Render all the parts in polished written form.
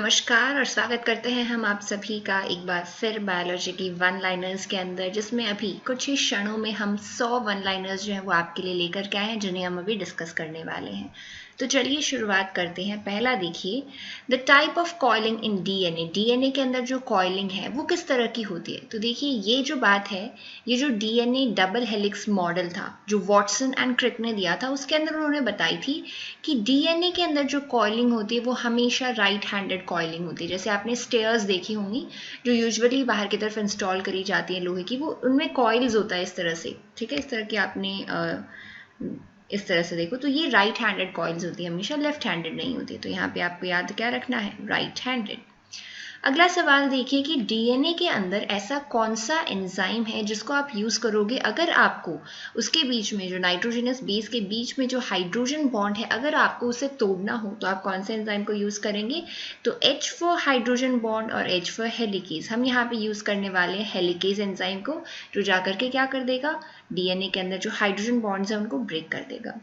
नमस्कार और स्वागत करते हैं हम आप सभी का एक बार फिर बायोलॉजी की वन लाइनर्स के अंदर, जिसमें अभी कुछ ही क्षणों में हम 100 वन लाइनर्स जो हैं वो आपके लिए लेकर के आए हैं, जिन्हें हम अभी डिस्कस करने वाले हैं। तो चलिए शुरुआत करते हैं। पहला देखिए, the type of coiling in DNA. DNA के अंदर जो कॉइलिंग है वो किस तरह की होती है। तो देखिए ये जो बात है, ये जो डीएनए डबल हेलिक्स मॉडल था जो वॉटसन एंड क्रिक ने दिया था, उसके अंदर उन्होंने बताई थी कि डीएनए के अंदर जो कॉइलिंग होती है वो हमेशा राइट हैंडेड कॉइलिंग होती है। जैसे आपने स्टेयर्स देखी होंगी जो यूजुअली बाहर की तरफ इंस्टॉल करी जाती है लोहे की, वो उनमें कॉइल्स होता है इस तरह से, ठीक है। इस तरह की आपने इस तरह से देखो तो ये राइट हैंडेड कॉइल्स होती है, हमेशा लेफ्ट हैंडेड नहीं होती। तो यहाँ पे आपको याद क्या रखना है, राइट हैंडेड। अगला सवाल देखिए कि डीएनए के अंदर ऐसा कौन सा एंजाइम है जिसको आप यूज करोगे अगर आपको उसके बीच में जो नाइट्रोजनस बेस के बीच में जो हाइड्रोजन बॉन्ड है, अगर आपको उसे तोड़ना हो तो आप कौन से एंजाइम को यूज करेंगे। तो H फॉर हाइड्रोजन बॉन्ड और H फॉर हेलिकेज। हम यहाँ पे यूज करने वाले हैं हेलिकेज एंजाइम को, जो जाकर के क्या कर देगा, डीएनए के अंदर जो हाइड्रोजन बॉन्ड्स हैं उनको ब्रेक कर देगा।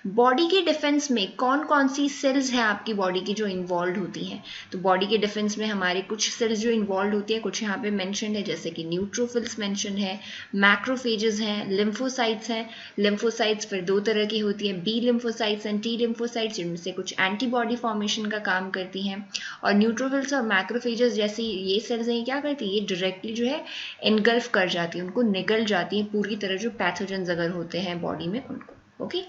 बॉडी के डिफेंस में कौन कौन सी सेल्स हैं आपकी बॉडी की जो इन्वॉल्व होती हैं। तो बॉडी के डिफेंस में हमारे कुछ सेल्स जो इन्वॉल्व होती है, कुछ यहाँ पे मेंशन है, जैसे कि न्यूट्रोफिल्स मेंशन है, मैक्रोफेजेस हैं, लिम्फोसाइट्स हैं। लिम्फोसाइट्स फिर दो तरह की होती है, B lymphocytes and T lymphocytes, जिनमें से कुछ एंटीबॉडी फॉर्मेशन का काम करती हैं। और न्यूट्रोफिल्स और मैक्रोफेजेस जैसी ये सेल्स हैं, क्या करती है, ये डायरेक्टली जो है इनगल्फ कर जाती है, उनको निगल जाती है पूरी तरह, जो पैथोजेंस अगर होते हैं बॉडी में उनको। ओके,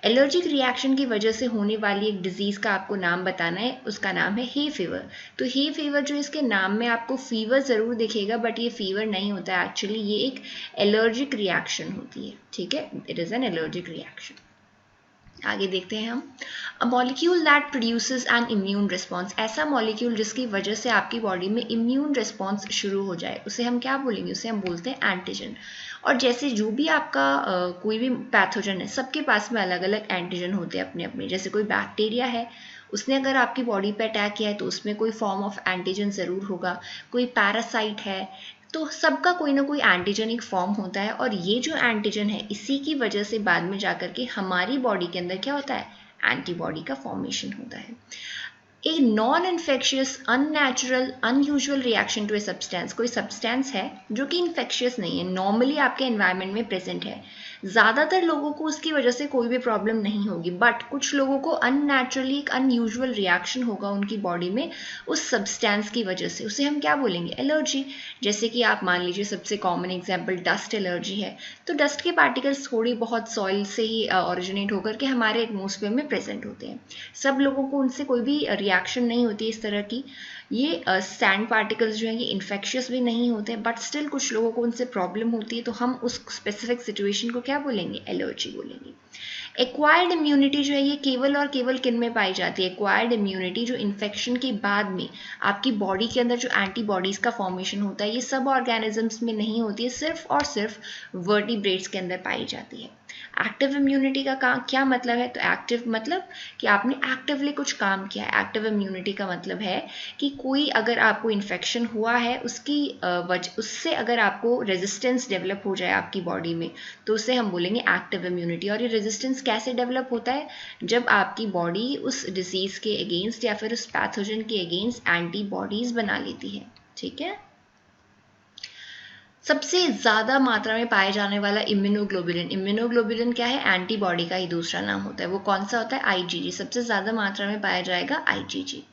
एलर्जिक रिएक्शन की वजह से होने वाली एक डिजीज का आपको नाम बताना है, उसका नाम है हे फीवर। तो हे फीवर जो इसके नाम में आपको फीवर जरूर दिखेगा, बट ये फीवर नहीं होता है एक्चुअली, ये एक एलर्जिक रिएक्शन होती है, ठीक है। It is an allergic reaction. आगे देखते हैं हम, a molecule that produces N immune response. ऐसा मॉलिक्यूल जिसकी वजह से आपकी बॉडी में इम्यून रिस्पॉन्स शुरू हो जाए, उसे हम क्या बोलेंगे, उसे हम बोलते हैं एंटीजन। और जैसे जो भी आपका कोई भी पैथोजन है, सबके पास में अलग अलग एंटीजन होते हैं अपने अपने। जैसे कोई बैक्टीरिया है, उसने अगर आपकी बॉडी पे अटैक किया है तो उसमें कोई फॉर्म ऑफ एंटीजन ज़रूर होगा। कोई पैरासाइट है तो सबका कोई ना कोई एंटीजन एक फॉर्म होता है, और ये जो एंटीजन है इसी की वजह से बाद में जाकर के हमारी बॉडी के अंदर क्या होता है, एंटीबॉडी का फॉर्मेशन होता है। A non infectious unnatural unusual reaction to a substance. कोई सब्सटेंस है जो कि इन्फेक्शियस नहीं है, नॉर्मली आपके एनवायरनमेंट में प्रेजेंट है, ज़्यादातर लोगों को उसकी वजह से कोई भी प्रॉब्लम नहीं होगी, बट कुछ लोगों को अननेचुरली एक अनयूजुअल रिएक्शन होगा उनकी बॉडी में उस सब्सटेंस की वजह से, उसे हम क्या बोलेंगे, एलर्जी। जैसे कि आप मान लीजिए सबसे कॉमन एग्जाम्पल डस्ट एलर्जी है, तो डस्ट के पार्टिकल्स थोड़ी बहुत सॉइल से ही ओरिजिनेट होकर के हमारे एटमॉस्फेयर में प्रेजेंट होते हैं। सब लोगों को उनसे कोई भी रिएक्शन नहीं होती इस तरह की। ये सैंड पार्टिकल्स जो हैं ये इन्फेक्शियस भी नहीं होते, बट स्टिल कुछ लोगों को उनसे प्रॉब्लम होती है, तो हम उस स्पेसिफिक सिचुएशन को क्या बोलेंगे, एलर्जी बोलेंगे। एक्वायर्ड इम्यूनिटी जो है ये केवल और केवल किन में पाई जाती है, एक्वायर्ड इम्यूनिटी जो इन्फेक्शन के बाद में आपकी बॉडी के अंदर जो एंटीबॉडीज का फॉर्मेशन होता है, ये सब ऑर्गेनिजम्स में नहीं होती है, सिर्फ और सिर्फ वर्टिब्रेट्स के अंदर पाई जाती है। एक्टिव इम्यूनिटी का क्या मतलब है, तो एक्टिव मतलब कि आपने एक्टिवली कुछ काम किया है। एक्टिव इम्यूनिटी का मतलब है कि कोई अगर आपको इन्फेक्शन हुआ है उसकी उससे अगर आपको रेजिस्टेंस डेवलप हो जाए आपकी बॉडी में, तो उसे हम बोलेंगे एक्टिव इम्यूनिटी। और ये रेजिस्टेंस कैसे डेवलप होता है, जब आपकी बॉडी उस डिजीज के अगेंस्ट या फिर उस पैथोजन के अगेंस्ट एंटीबॉडीज बना लेती है, ठीक है। सबसे ज़्यादा मात्रा में पाए जाने वाला इम्यूनोग्लोबुलिन, इम्यूनोग्लोबुलिन क्या है, एंटीबॉडी का ही दूसरा नाम होता है। वो कौन सा होता है, आईजीजी। सबसे ज़्यादा मात्रा में पाया जाएगा आईजीजी।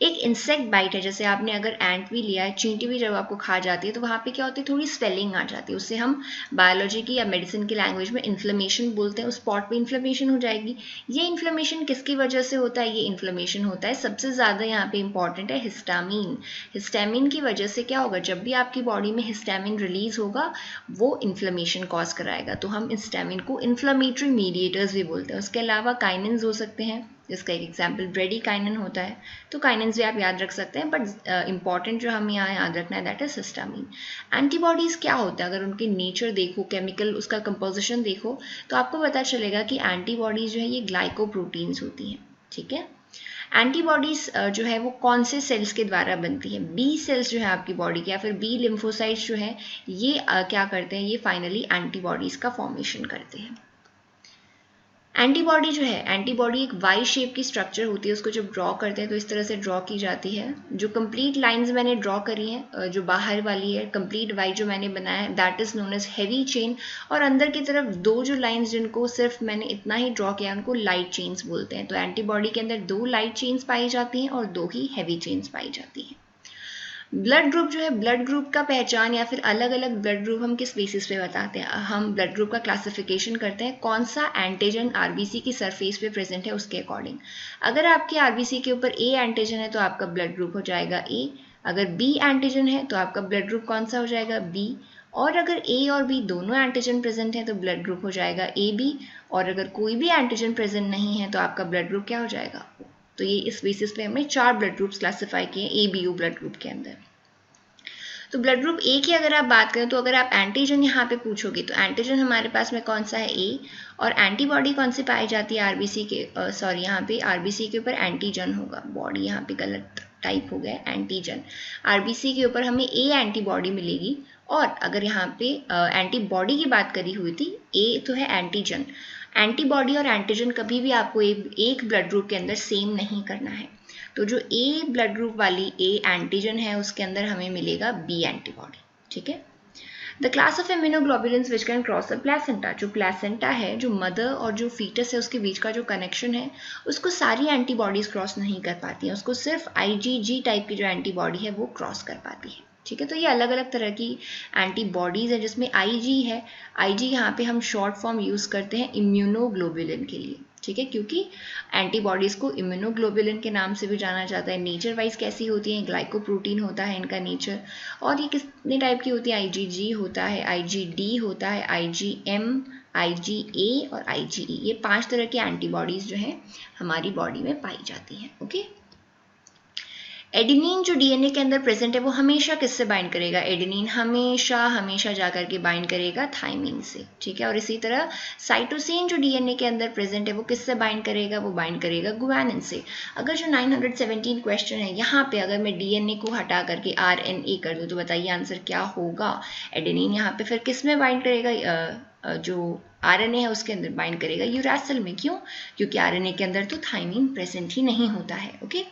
एक इंसेक्ट बाइट है, जैसे आपने अगर एंट भी लिया है, चींटी भी जब आपको खा जाती है तो वहाँ पे क्या होती है, थोड़ी स्वेलिंग आ जाती है, उससे हम बायोलॉजी की या मेडिसिन की लैंग्वेज में इन्फ्लेमेशन बोलते हैं। उस स्पॉट पे इन्फ्लेमेशन हो जाएगी। ये इन्फ्लेमेशन किसकी वजह से होता है, ये इन्फ्लेमेशन होता है सबसे ज़्यादा यहाँ पे इंपॉर्टेंट है हिस्टामिन। हिस्टामिन की वजह से क्या होगा, जब भी आपकी बॉडी में हिस्टामिन रिलीज होगा वो इन्फ्लेमेशन कॉज कराएगा, तो हम हिस्टामिन को इन्फ्लेमेटरी मीडिएटर्स भी बोलते हैं। उसके अलावा काइनिन्स हो सकते हैं, जिसका एक एग्जाम्पल ब्रेडिकाइनिन होता है, तो काइनिन्स भी आप याद रख सकते हैं, बट इंपॉर्टेंट जो हमें यहाँ याद रखना है दैट इज हिस्टामिन। एंटीबॉडीज क्या होता है, अगर उनकी नेचर देखो, केमिकल उसका कंपोजिशन देखो, तो आपको पता चलेगा कि एंटीबॉडीज जो है ये ग्लाइकोप्रोटीन्स होती हैं, ठीक है। एंटीबॉडीज जो है वो कौन से सेल्स के द्वारा बनती है, बी सेल्स जो है आपकी बॉडी के, या फिर बी लिम्फोसाइट्स जो है ये क्या करते हैं, ये फाइनली एंटीबॉडीज का फॉर्मेशन करते हैं। एंटीबॉडी जो है, एंटीबॉडी एक वाई शेप की स्ट्रक्चर होती है, उसको जब ड्रॉ करते हैं तो इस तरह से ड्रॉ की जाती है। जो कंप्लीट लाइंस मैंने ड्रॉ करी हैं, जो बाहर वाली है कंप्लीट वाई जो मैंने बनाया है, that is known as heavy chain. और अंदर की तरफ दो जो लाइंस जिनको सिर्फ मैंने इतना ही ड्रॉ किया उनको लाइट चेन्स बोलते हैं। तो एंटीबॉडी के अंदर दो लाइट चेन्स पाई जाती हैं और दो ही हैवी चेन्स पाई जाती हैं। ब्लड ग्रुप जो है, ब्लड ग्रुप का पहचान या फिर अलग अलग ब्लड ग्रुप हम किस बेसिस पे बताते हैं? हम ब्लड ग्रुप का क्लासिफिकेशन करते हैं कौन सा एंटीजन आरबीसी की सरफेस पे प्रेजेंट है उसके अकॉर्डिंग। अगर आपके आरबीसी के ऊपर ए एंटीजन है तो आपका ब्लड ग्रुप हो जाएगा ए। अगर बी एंटीजन है तो आपका ब्लड ग्रुप कौन सा हो जाएगा? बी। और अगर ए और बी दोनों एंटीजन प्रेजेंट है तो ब्लड ग्रुप हो जाएगा ए बी। और अगर कोई भी एंटीजन प्रेजेंट नहीं है तो आपका ब्लड ग्रुप क्या हो जाएगा? तो ये इस बेसिस पे हमने 4 ब्लड ग्रुप्स क्लासिफाई किए A B O blood group के अंदर। तो ब्लड ग्रुप ए की अगर आप बात करें तो अगर आप एंटीजन यहाँ पे पूछोगे तो एंटीजन हमारे पास में कौन सा है? ए। और एंटीबॉडी कौन सी पाई जाती है आरबीसी के, सॉरी यहाँ पे आरबीसी के ऊपर एंटीजन होगा, बॉडी यहाँ पे गलत टाइप हो गया, एंटीजन। आरबीसी के ऊपर हमें ए एंटीबॉडी मिलेगी। और अगर यहाँ पे एंटीबॉडी की बात करी हुई थी, ए तो है एंटीजन। एंटीबॉडी और एंटीजन कभी भी आपको एक ब्लड ग्रुप के अंदर सेम नहीं करना है। तो जो ए ब्लड ग्रुप वाली ए एंटीजन है उसके अंदर हमें मिलेगा बी एंटीबॉडी। ठीक है। The class of immunoglobulins which can cross the placenta, जो प्लेसेंटा है, जो मदर और जो फीटस है उसके बीच का जो कनेक्शन है उसको सारी एंटीबॉडीज क्रॉस नहीं कर पाती हैं, उसको सिर्फ आईजीजी टाइप की जो एंटीबॉडी है वो क्रॉस कर पाती है। ठीक है। तो ये अलग अलग तरह की एंटीबॉडीज है जिसमें आईजी है। आईजी यहाँ पे हम शॉर्ट फॉर्म यूज करते हैं इम्यूनोग्लोबुलिन के लिए। ठीक है, क्योंकि एंटीबॉडीज को इम्यूनोग्लोबुलिन के नाम से भी जाना जाता है। नेचर वाइज कैसी होती है? ग्लाइकोप्रोटीन होता है इनका नेचर। और ये कितने टाइप की होती है? आईजीजी होता है, आईजीडी होता है, आईजीएम, आईजीए और आईजीई। ये 5 तरह की एंटीबॉडीज जो है हमारी बॉडी में पाई जाती हैं। ओके। एडेनिन जो डीएनए के अंदर प्रेजेंट है वो हमेशा किससे बाइंड करेगा? एडेनिन हमेशा जाकर के बाइंड करेगा थाइमिन से। ठीक है। और इसी तरह साइटोसिन जो डीएनए के अंदर प्रेजेंट है वो किससे बाइंड करेगा? वो बाइंड करेगा गुआनिन से। अगर जो 917 क्वेश्चन है यहाँ पे अगर मैं डीएनए को हटा करके आरएनए कर दूँ तो बताइए आंसर क्या होगा? एडेनिन यहाँ पे फिर किस में बाइंड करेगा? जो आरएनए है उसके अंदर बाइंड करेगा यूरासिल में। क्यों? क्योंकि आरएनए के अंदर तो थाइमिन प्रेजेंट ही नहीं होता है। Okay.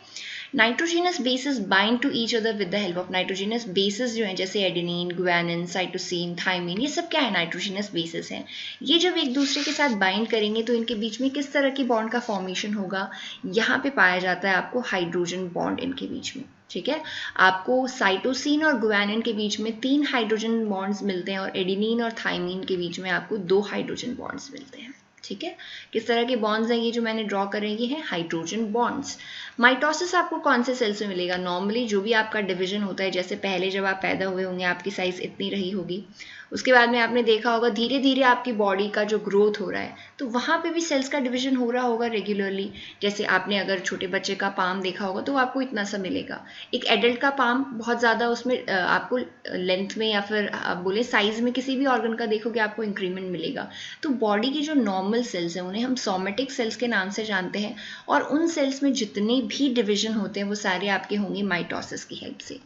Nitrogenous bases bind to each other with the help of nitrogenous bases जो है जैसे एडेनिन, गुआनिन, साइटोसिन, थाइमिन, ये सब क्या है? नाइट्रोजिनस बेसिस है। ये जब एक दूसरे के साथ बाइंड करेंगे तो इनके बीच में किस तरह की बॉन्ड का फॉर्मेशन होगा? यहाँ पे पाया जाता है आपको हाइड्रोजन बॉन्ड इनके बीच में। ठीक है। आपको साइटोसिन और गुआनिन के बीच में 3 हाइड्रोजन बॉन्ड्स मिलते हैं और एडेनिन और थाइमिन के बीच में आपको 2 हाइड्रोजन बॉन्ड्स मिलते हैं। ठीक है। किस तरह के बॉन्ड्स हैं ये जो मैंने ड्रॉ करे? ये हैं हाइड्रोजन बॉन्ड्स। माइटोसिस आपको कौन से सेल से मिलेगा? नॉर्मली जो भी आपका डिवीजन होता है, जैसे पहले जब आप पैदा हुए होंगे आपकी साइज इतनी रही होगी, उसके बाद में आपने देखा होगा धीरे धीरे आपकी बॉडी का जो ग्रोथ हो रहा है तो वहाँ पे भी सेल्स का डिवीजन हो रहा होगा रेगुलरली। जैसे आपने अगर छोटे बच्चे का पाम देखा होगा तो आपको इतना सा मिलेगा। एक एडल्ट का पाम बहुत ज़्यादा उसमें आपको लेंथ में या फिर आप बोले साइज में किसी भी ऑर्गन का देखोगे आपको इंक्रीमेंट मिलेगा। तो बॉडी की जो नॉर्मल सेल्स हैं उन्हें हम सोमेटिक सेल्स के नाम से जानते हैं और उन सेल्स में जितने भी डिवीजन होते हैं वो सारे आपके होंगे माइटोसिस की हेल्प से।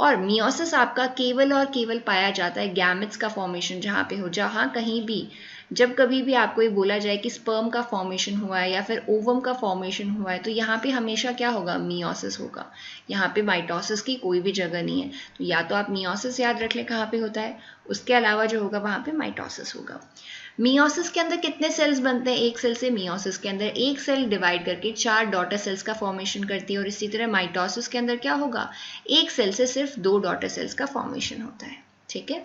और मियोसिस आपका केवल और केवल पाया जाता है गैमेट्स का फॉर्मेशन जहाँ पे हो, जहाँ कहीं भी जब कभी भी आपको ये बोला जाए कि स्पर्म का फॉर्मेशन हुआ है या फिर ओवम का फॉर्मेशन हुआ है तो यहाँ पे हमेशा क्या होगा? मियोसिस होगा। यहाँ पे माइटोसिस की कोई भी जगह नहीं है। तो या तो आप मियोसिस याद रख लें कहाँ पे होता है, उसके अलावा जो होगा वहाँ पे माइटोसिस होगा। मियोसिस के अंदर कितने सेल्स बनते हैं? एक सेल से मियोसिस के अंदर एक सेल डिवाइड करके 4 डॉटर सेल्स का फॉर्मेशन करती है। और इसी तरह माइटोसिस के अंदर क्या होगा? एक सेल से सिर्फ 2 डॉटर सेल्स का फॉर्मेशन होता है। ठीक है।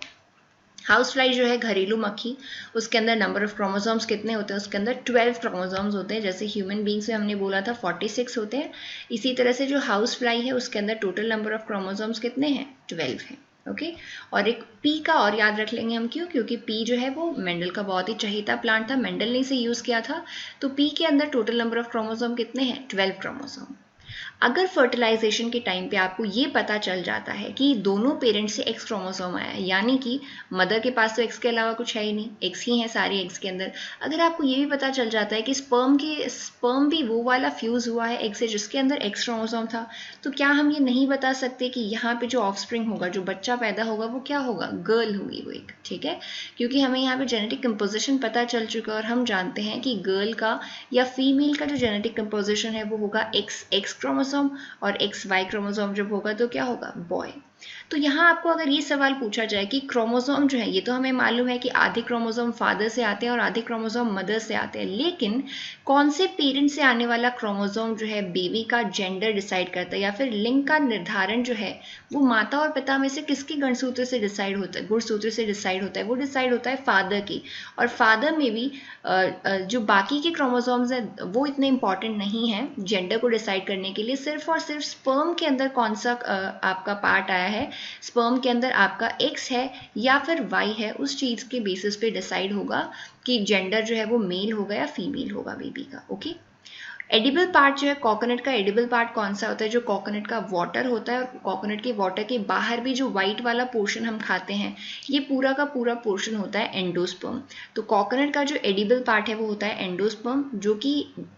हाउस फ्लाई जो है घरेलू मक्खी, उसके अंदर नंबर ऑफ क्रोमोसोम्स कितने होते हैं? उसके अंदर 12 क्रोमोसोम्स होते हैं। जैसे ह्यूमन बींग्स में हमने बोला था 46 होते हैं, इसी तरह से जो हाउस फ्लाई है उसके अंदर टोटल नंबर ऑफ क्रोमोसोम्स कितने हैं? 12 हैं। ओके। और एक पी का और याद रख लेंगे हम। क्यों? क्योंकि पी जो है वो मेंडल का बहुत ही चहेता प्लांट था, मेंडल ने इसे यूज किया था। तो पी के अंदर टोटल नंबर ऑफ क्रोमोसोम कितने हैं? 12 क्रोमोसोम। अगर फर्टिलाइजेशन के टाइम पे आपको ये पता चल जाता है कि दोनों पेरेंट्स से एक्स क्रोमोसोम आया है, यानी कि मदर के पास तो एक्स के अलावा कुछ है ही नहीं, एक्स ही है सारे एक्स के अंदर। अगर आपको ये भी पता चल जाता है कि स्पर्म भी वो वाला फ्यूज हुआ है एक्स से जिसके अंदर एक्स क्रोमोसोम था, तो क्या हम ये नहीं बता सकते कि यहाँ पे जो ऑफस्प्रिंग होगा, जो बच्चा पैदा होगा, वो क्या होगा? गर्ल होगी वो एक, ठीक है, क्योंकि हमें यहाँ पे जेनेटिक कंपोजिशन पता चल चुका है और हम जानते हैं कि गर्ल का या फीमेल का जो जेनेटिक कंपोजिशन है वो होगा एक्स एक्स क्रोमोसोम और एक्स वाई क्रोमोसोम जब होगा तो क्या होगा? बॉय। तो यहाँ आपको अगर ये सवाल पूछा जाए कि क्रोमोसोम जो है, ये तो हमें मालूम है कि आधे क्रोमोसोम फादर से आते हैं और आधे क्रोमोसोम मदर से आते हैं, लेकिन कौन से पेरेंट से आने वाला क्रोमोसोम जो है बेबी का जेंडर डिसाइड करता है, या फिर लिंग का निर्धारण जो है वो माता और पिता में से किसके गुणसूत्र से डिसाइड होता है? गुणसूत्र से डिसाइड होता है, वो डिसाइड होता है फादर की। और फादर में भी जो बाकी के क्रोमोसोम्स हैं वो इतने इंपॉर्टेंट नहीं है जेंडर को डिसाइड करने के लिए। सिर्फ और सिर्फ स्पर्म के अंदर कौन सा आपका पार्ट आया है, स्पर्म के अंदर आपका एक्स है या फिर वाई है, उस चीज के बेसिस पे डिसाइड होगा कि जेंडर जो है वो मेल होगा या फीमेल होगा बेबी का। ओके। एडिबल पार्ट जो है कोकोनट का, एडिबल पार्ट कौन सा होता है? जो कोकोनट का वाटर होता है, और कोकोनट के वाटर के बाहर भी जो व्हाइट वाला पोर्शन हम खाते हैं, ये पूरा का पूरा पोर्शन होता है एंडोस्पर्म। तो कोकोनट का जो एडिबल पार्ट है वो होता है एंडोस्पर्म, जो कि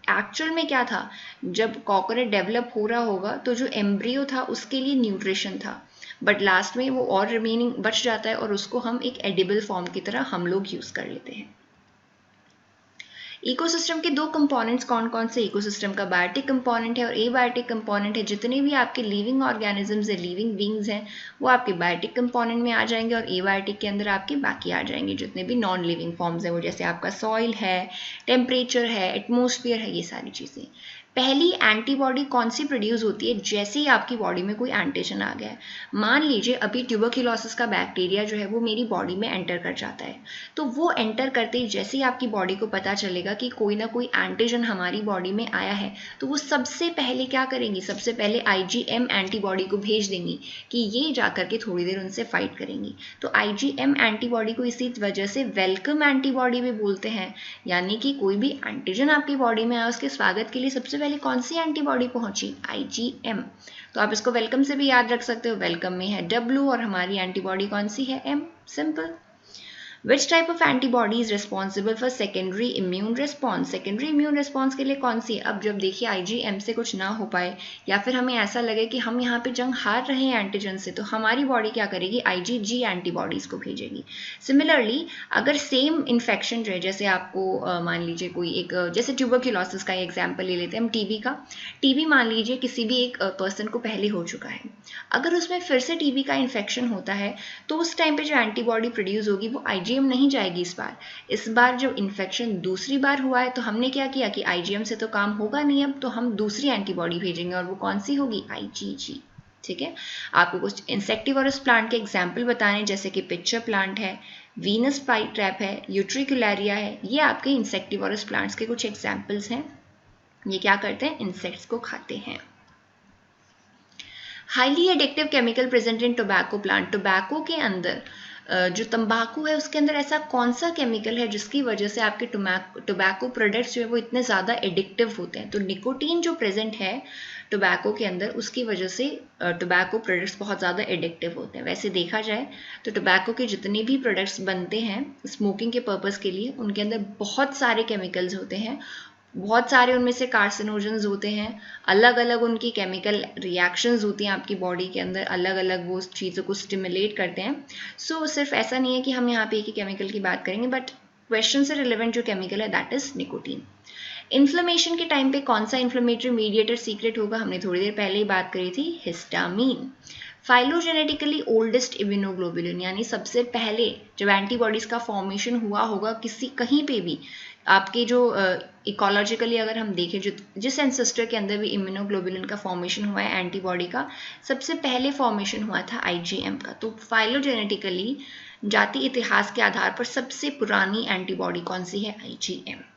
एक्चुअल में क्या था, जब कोकोनट डेवलप हो रहा होगा तो जो एम्ब्रियो था उसके लिए न्यूट्रिशन था, बट लास्ट में वो और रिमेनिंग बच जाता है और उसको हम एक एडिबल फॉर्म की तरह हम लोग यूज कर लेते हैं। इकोसिस्टम के दो कंपोनेंट्स कौन कौन से? इकोसिस्टम का बायोटिक कंपोनेंट है और एबायोटिक कंपोनेंट है। जितने भी आपके लिविंग ऑर्गेनिजम्स है, लिविंग बींग्स हैं, वो आपके बायोटिक कंपोनेंट में आ जाएंगे और एबायोटिक के अंदर आपके बाकी आ जाएंगे जितने भी नॉन लिविंग फॉर्म्स हैं, वो जैसे आपका सॉइल है, टेम्परेचर है, एटमोसफियर है, ये सारी चीज़ें। पहली एंटीबॉडी कौन सी प्रोड्यूस होती है? जैसे ही आपकी बॉडी में कोई एंटीजन आ गया है, मान लीजिए अभी ट्यूबरक्लोसिस का बैक्टीरिया जो है वो मेरी बॉडी में एंटर कर जाता है, तो वो एंटर करते ही जैसे ही आपकी बॉडी को पता चलेगा कि कोई ना कोई एंटीजन हमारी बॉडी में आया है, तो वो सबसे पहले क्या करेंगी? सबसे पहले IgM एंटीबॉडी को भेज देंगी कि ये जाकर के थोड़ी देर उनसे फाइट करेंगी। तो IgM एंटीबॉडी को इसी वजह से वेलकम एंटीबॉडी भी बोलते हैं, यानी कि कोई भी एंटीजन आपकी बॉडी में आया उसके स्वागत के लिए सबसे पहले कौन सी एंटीबॉडी पहुंची? IgM। तो आप इसको वेलकम से भी याद रख सकते हो, वेलकम में है W और हमारी एंटीबॉडी कौन सी है? M। Simple. Which type of antibody is responsible for secondary immune response? Secondary immune response के लिए कौन सी? अब जब देखिए IgM से कुछ ना हो पाए या फिर हमें ऐसा लगे कि हम यहाँ पे जंग हार रहे हैं एंटीजन से, तो हमारी बॉडी क्या करेगी? IgG एंटीबॉडीज को भेजेगी। सिमिलरली अगर सेम इन्फेक्शन जो है, जैसे आपको मान लीजिए कोई एक जैसे ट्यूबरक्लोसिस का एग्जाम्पल ले लेते हैं हम, टीबी का। टीबी मान लीजिए किसी भी एक पर्सन को पहले हो चुका है, अगर उसमें फिर से टीबी का इन्फेक्शन होता है तो उस टाइम पे जो एंटीबॉडी प्रोड्यूस होगी वो IgM नहीं जाएगी। इस बार जब इन्फेक्शन दूसरी बार हुआ है तो हमने क्या किया कि IgM से तो काम होगा नहीं, अब तो हम दूसरी एंटीबॉडी भेजेंगे और वो कौन सी होगी? IgG। ठीक है। आपको कुछ इंसेक्टिवोरस प्लांट के एग्जाम्पल बताने, जैसे कि पिक्चर प्लांट है, वीनस फ्लाई ट्रैप है, यूट्रिकुलरिया है, ये आपके इंसेक्टिवोरस प्लांट्स के कुछ एग्जाम्पल्स हैं। ये क्या करते हैं? इंसेक्ट्स को खाते हैं। Highly addictive chemical present in tobacco plant. Tobacco के अंदर जो तंबाकू है उसके अंदर ऐसा कौन सा केमिकल है जिसकी वजह से आपके टोबैको प्रोडक्ट्स जो है वो इतने ज़्यादा एडिक्टिव होते हैं? तो निकोटीन जो प्रेजेंट है टोबैको के अंदर, उसकी वजह से टोबैको प्रोडक्ट्स बहुत ज़्यादा एडिक्टिव होते हैं। वैसे देखा जाए तो टोबैको के जितने भी प्रोडक्ट्स बनते हैं स्मोकिंग के पर्पज़ के लिए, उनके अंदर बहुत सारे केमिकल्स होते हैं, बहुत सारे उनमें से कार्सिनोजेंस होते हैं, अलग अलग उनकी केमिकल रिएक्शंस होती हैं आपकी बॉडी के अंदर, अलग अलग वो चीज़ों को स्टिमुलेट करते हैं। सो सिर्फ ऐसा नहीं है कि हम यहाँ पे एक ही केमिकल की बात करेंगे, बट क्वेश्चन से रिलेवेंट जो केमिकल है दैट इज निकोटीन। इन्फ्लेमेशन के टाइम पे कौन सा इन्फ्लेमेटरी मीडिएटर सीक्रेट होगा? हमने थोड़ी देर पहले ही बात करी थी, हिस्टामीन। फाइलोजेनेटिकली ओल्डेस्ट इम्यूनोग्लोबुलिन, यानी सबसे पहले जब एंटीबॉडीज का फॉर्मेशन हुआ होगा कहीं पे भी, आपके जो इकोलॉजिकली अगर हम देखें जिस एंसेस्टर के अंदर भी इम्यूनोग्लोबुलिन का फॉर्मेशन हुआ है एंटीबॉडी का, सबसे पहले फॉर्मेशन हुआ था IgM का। तो फाइलोजेनेटिकली जाति इतिहास के आधार पर सबसे पुरानी एंटीबॉडी कौन सी है? IgM।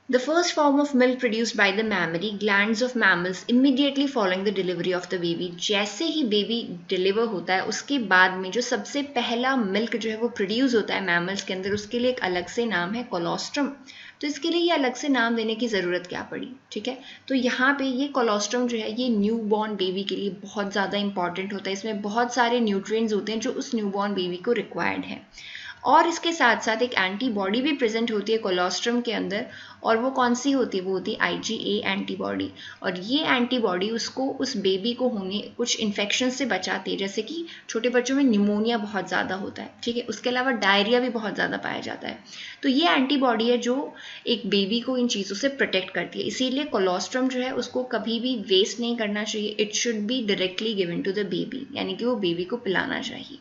The first form of milk produced by the mammary glands of mammals immediately following the delivery of the baby। जैसे ही बेबी डिलीवर होता है उसके बाद में जो सबसे पहला मिल्क जो है वो प्रोड्यूस होता है मैमल्स के अंदर, उसके लिए एक अलग से नाम है कोलोस्ट्रम। तो इसके लिए ये अलग से नाम देने की ज़रूरत क्या पड़ी, ठीक है। तो यहाँ पे ये कोलोस्ट्रम जो है ये न्यू बॉर्न बेबी के लिए बहुत ज़्यादा इंपॉर्टेंट होता है। इसमें बहुत सारे न्यूट्रिएंट्स होते हैं जो उस न्यू बॉर्न बेबी को रिक्वायर्ड है, और इसके साथ साथ एक एंटीबॉडी भी प्रेजेंट होती है कोलोस्ट्रम के अंदर, और वो कौन सी होती है, वो होती है IgA एंटीबॉडी। और ये एंटीबॉडी उसको, उस बेबी को होने कुछ इन्फेक्शन से बचाती है, जैसे कि छोटे बच्चों में निमोनिया बहुत ज़्यादा होता है, ठीक है। उसके अलावा डायरिया भी बहुत ज़्यादा पाया जाता है। तो ये एंटीबॉडी है जो एक बेबी को इन चीज़ों से प्रोटेक्ट करती है। इसीलिए कोलोस्ट्रम जो है उसको कभी भी वेस्ट नहीं करना चाहिए। It should be directly given to the baby, यानी कि वो बेबी को पिलाना चाहिए।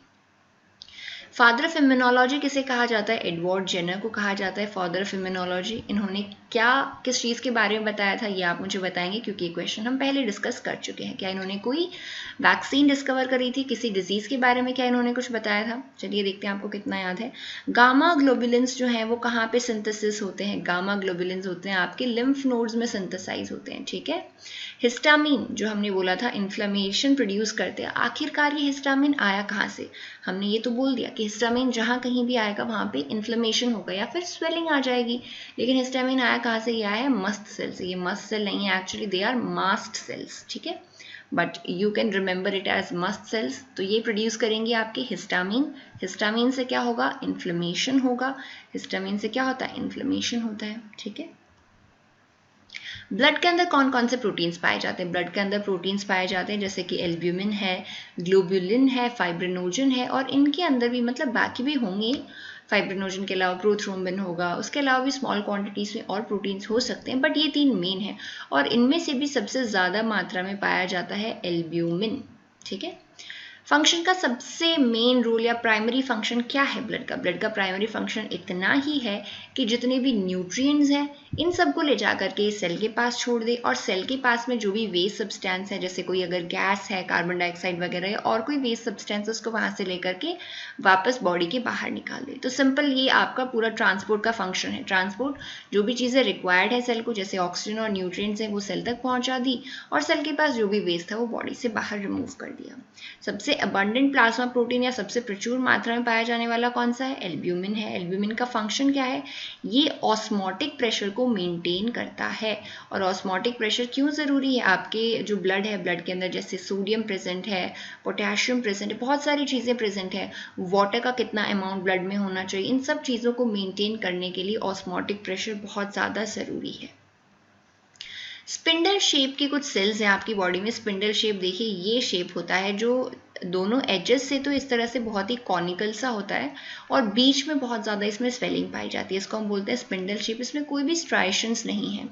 फादर ऑफ इम्यूनोलॉजी किसे कहा जाता है, एडवर्ड जेनर को कहा जाता है फादर ऑफ इम्यूनोलॉजी। इन्होंने क्या किस चीज़ के बारे में बताया था ये आप मुझे बताएंगे, क्योंकि ये क्वेश्चन हम पहले डिस्कस कर चुके हैं। क्या इन्होंने कोई वैक्सीन डिस्कवर करी थी, किसी डिजीज़ के बारे में क्या इन्होंने कुछ बताया था? चलिए देखते हैं आपको कितना याद है। गामा ग्लोबुलिन्स जो हैं वो कहाँ पे सिंथेसिस होते हैं? गामा ग्लोबुलिन्स होते हैं आपके लिम्फ नोड्स में सिंथेसाइज होते हैं, ठीक है। हिस्टामिन जो हमने बोला था इन्फ्लेमेशन प्रोड्यूस करते हैं, आखिरकार ये हिस्टामिन आया कहाँ से? हमने ये तो बोल दिया कि हिस्टामिन जहाँ कहीं भी आएगा वहाँ पे इन्फ्लेमेशन होगा या फिर स्वेलिंग आ जाएगी। लेकिन हिस्टामिन आया कहाँ से? ये आया है मस्ट सेल से। ये मस्ट सेल नहीं है, actually they are mast cells, ठीक है, but you can remember it as must cells. तो ये प्रोड्यूस करेंगे आपके हिस्टामिन। हिस्टामिन से क्या होगा? इन्फ्लेमेशन होगा। हिस्टामिन से क्या होता है? इन्फ्लेमेशन होता है, ठीक है। ब्लड के अंदर कौन कौन से प्रोटीन्स पाए जाते हैं? ब्लड के अंदर प्रोटीन्स पाए जाते हैं जैसे कि एल्ब्यूमिन है, ग्लोबुलिन है, फाइब्रिनोजन है, और इनके अंदर भी मतलब बाकी भी होंगे। फाइब्रिनोजन के अलावा प्रोथ्रोम्बिन होगा, उसके अलावा भी स्मॉल क्वांटिटीज में और प्रोटीन्स हो सकते हैं, बट ये 3 मेन है। और इनमें से भी सबसे ज़्यादा मात्रा में पाया जाता है एल्ब्यूमिन, ठीक है। फंक्शन का सबसे मेन रोल या प्राइमरी फंक्शन क्या है ब्लड का? ब्लड का प्राइमरी फंक्शन इतना ही है कि जितने भी न्यूट्रिएंट्स हैं इन सबको ले जा करके सेल के पास छोड़ दे, और सेल के पास में जो भी वेस्ट सब्सटेंस है, जैसे कोई अगर गैस है, कार्बन डाइऑक्साइड वगैरह है, और कोई वेस्ट सब्सटेंस उसको वहाँ से लेकर के वापस बॉडी के बाहर निकाल दे। तो सिंपल ये आपका पूरा ट्रांसपोर्ट का फंक्शन है। ट्रांसपोर्ट, जो भी चीज़ें रिक्वायर्ड है सेल को, जैसे ऑक्सीजन और न्यूट्रिएंट्स हैं, वो सेल तक पहुँचा दी, और सेल के पास जो भी वेस्ट था वो बॉडी से बाहर रिमूव कर दिया। सबसे अबंडेंट प्लाज्मा प्रोटीन या सबसे प्रचुर मात्रा में पाया जाने वाला कौन सा है? एल्ब्यूमिन है। एल्ब्यूमिन का फंक्शन क्या है? ये ऑस्मोटिक प्रेशर को मेंटेन करता है। और ऑस्मोटिक प्रेशर क्यों ज़रूरी है? आपके जो ब्लड है, ब्लड के अंदर जैसे सोडियम प्रेजेंट है, पोटेशियम प्रेजेंट है, बहुत सारी चीज़ें प्रेजेंट है, वाटर का कितना अमाउंट ब्लड में होना चाहिए, इन सब चीज़ों को मेंटेन करने के लिए ऑस्मोटिक प्रेशर बहुत ज़्यादा ज़रूरी है। स्पिंडल शेप के कुछ सेल्स हैं आपकी बॉडी में। स्पिंडल शेप देखिए, ये शेप होता है जो दोनों एजेस से तो इस तरह से बहुत ही कॉनिकल सा होता है, और बीच में बहुत ज़्यादा इसमें स्वेलिंग पाई जाती है। इसको हम बोलते हैं स्पिंडल शेप। इसमें कोई भी स्ट्राइशंस नहीं है।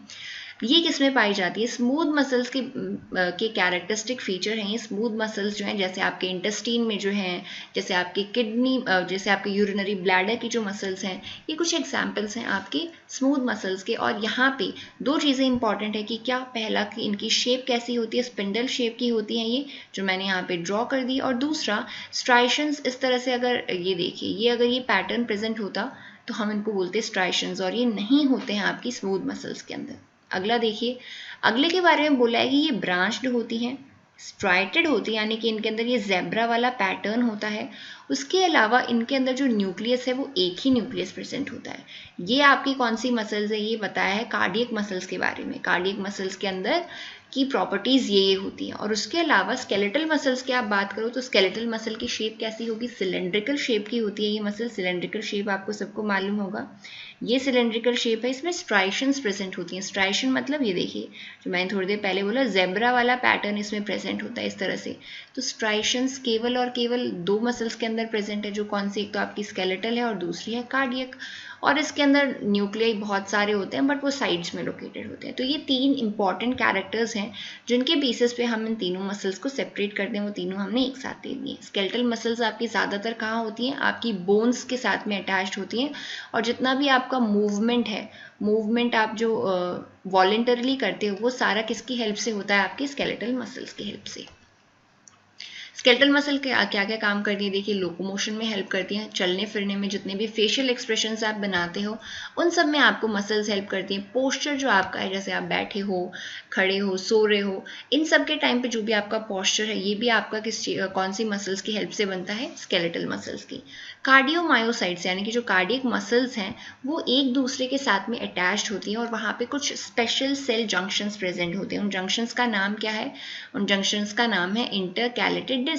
ये किसमें पाई जाती है? स्मूथ मसल्स के कैरेक्टरिस्टिक फीचर हैं ये। स्मूथ मसल्स जो हैं, जैसे आपके इंटेस्टीन में जो हैं, जैसे आपके किडनी, जैसे आपके यूरिनरी ब्लैडर की जो मसल्स हैं, ये कुछ एग्जाम्पल्स हैं आपके स्मूथ मसल्स के। और यहाँ पे 2 चीज़ें इंपॉर्टेंट है कि क्या, पहला कि इनकी शेप कैसी होती है, स्पिंडल शेप की होती है ये, जो मैंने यहाँ पे ड्रॉ कर दी। और दूसरा, स्ट्राइशंस इस तरह से, अगर ये देखिए, ये अगर ये पैटर्न प्रेजेंट होता तो हम इनको बोलते हैं स्ट्राइशंस, और ये नहीं होते हैं आपकी स्मूथ मसल्स के अंदर। अगला देखिए, अगले के बारे में बोला है कि ये ब्रांच्ड होती हैं, स्ट्राइटेड होती है, यानी कि इनके अंदर ये जेब्रा वाला पैटर्न होता है। उसके अलावा इनके अंदर जो न्यूक्लियस है वो एक ही न्यूक्लियस प्रेजेंट होता है। ये आपकी कौन सी मसल्स है? ये बताया है कार्डियक मसल्स के बारे में। कार्डियक मसल्स के अंदर की प्रॉपर्टीज़ ये होती हैं। और उसके अलावा स्केलेटल मसल्स की आप बात करो तो स्केलेटल मसल की शेप कैसी होगी? सिलेंड्रिकल शेप की होती है ये मसल। सिलेंड्रिकल शेप आपको सबको मालूम होगा, ये सिलेंड्रिकल शेप है। इसमें स्ट्राइशंस प्रेजेंट होती हैं। स्ट्राइशन मतलब ये देखिए, जो मैंने थोड़ी देर पहले बोला, जेब्रा वाला पैटर्न इसमें प्रेजेंट होता है इस तरह से। तो स्ट्राइशंस केवल और केवल 2 मसल्स के अंदर प्रेजेंट है, जो कौन सी? एक तो आपकी स्केलेटल है और दूसरी है कार्डियक। और इसके अंदर न्यूक्लियाई बहुत सारे होते हैं, बट वो साइड्स में लोकेटेड होते हैं। तो ये 3 इंपॉर्टेंट कैरेक्टर्स हैं जिनके बेसिस पे हम इन तीनों मसल्स को सेपरेट करते हैं। वो तीनों हमने एक साथ दे दिए। स्केलेटल मसल्स आपकी ज़्यादातर कहाँ होती हैं? आपकी बोन्स के साथ में अटैच्ड होती हैं। और जितना भी आपका मूवमेंट है, मूवमेंट आप जो वॉलेंटरली करते हो, वो सारा किसकी हेल्प से होता है? आपके स्केलेटल मसल्स की हेल्प से। स्केलेटल मसल क्या क्या क्या काम करती है, देखिए लोकोमोशन में हेल्प करती हैं, चलने फिरने में, जितने भी फेशियल एक्सप्रेशंस आप बनाते हो उन सब में आपको मसल्स हेल्प करती हैं। पोस्चर जो आपका है, जैसे आप बैठे हो, खड़े हो, सो रहे हो, इन सब के टाइम पे जो भी आपका पोस्चर है ये भी आपका कौन सी मसल्स की हेल्प से बनता है, स्केलेटल मसल्स की। कार्डियोमायोसाइट्स यानी कि जो कार्डियक मसल्स हैं वो एक दूसरे के साथ में अटैच्ड होती हैं और वहाँ पे कुछ स्पेशल सेल जंक्शंस प्रेजेंट होते हैं। उन जंक्शंस का नाम क्या है, उन जंक्शंस का नाम है इंटरकैलेटेड डिस्क।